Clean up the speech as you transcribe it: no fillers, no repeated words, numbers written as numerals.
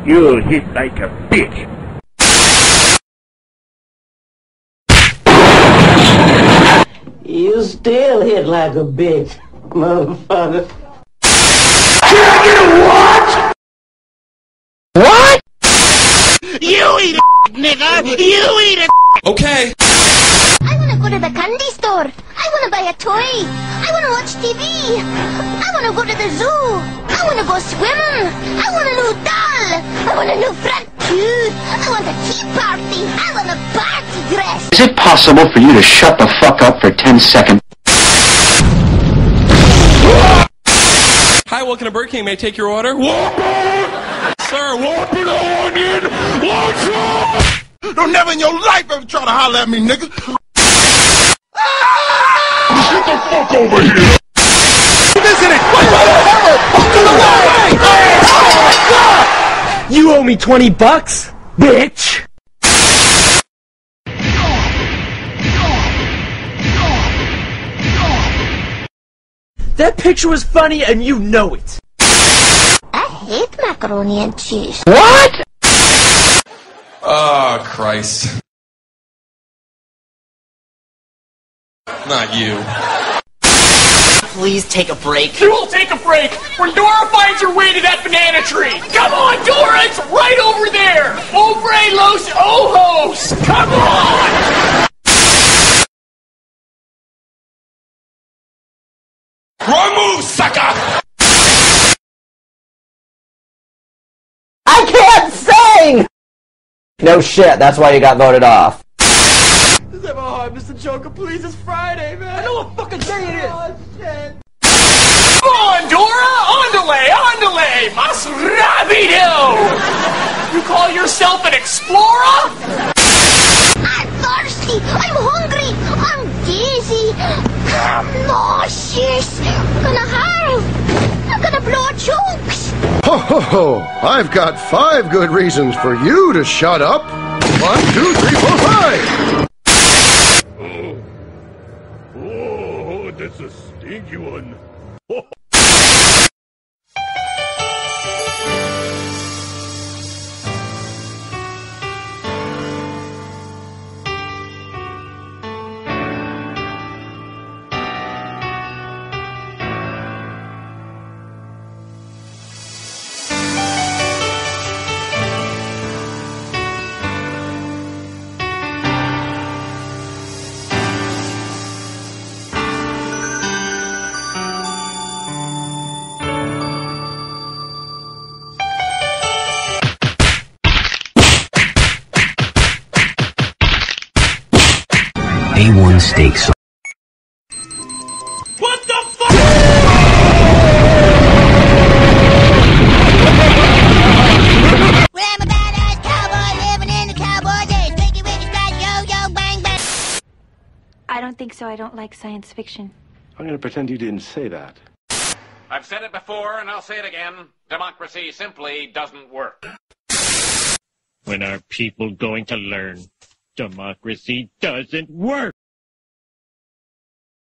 You hit like a bitch. You still hit like a bitch, motherfucker. Can I get a what? What? You eat a nigga! You eat a Okay. I wanna go to the candy store. I wanna buy a toy. I wanna watch TV. I wanna go to the zoo. I wanna go swimming. I want a new doll. I want a new front tooth. I want a tea party. I want a party dress. Is it possible for you to shut the fuck up for 10 seconds? Hi, welcome to Burger King. May I take your order? Sir, Open the onion! Watch out! Don't never in your life ever try to holler at me, nigga! Get the fuck over here! Listen it! Wait, to the way! You owe me $20, bitch! That picture was funny and you know it. I hate macaroni and cheese. What? oh, Christ. Not you. Please take a break. You will take a break when Dora finds her way to that banana tree. Come on, Dora, it's right over there. Over los ojos. Come on. Wrong move, sucker! I can't sing! No shit, that's why you got voted off. This is my heart, Mr. Joker. Please, it's Friday, man. I know what fucking day it is. Oh, shit. Come on, Dora! Andale! Mas rápido! You call yourself an explorer? I'm thirsty. I'm hungry. I'm dizzy. I'm nauseous. I'm gonna howl. I'm gonna blow chunks. Ho ho ho! I've got 5 good reasons for you to shut up. 1, 2, 3, 4, 5! Oh, that's a stinky one. A1 steaks. What the fuck? Well, I'm a badass cowboy living in the cowboy days. Wiggy, wiggy, splash, yo, yo, bang, bang. I don't think so. I don't like science fiction. I'm gonna pretend you didn't say that. I've said it before, and I'll say it again. Democracy simply doesn't work. When are people going to learn? Democracy doesn't work!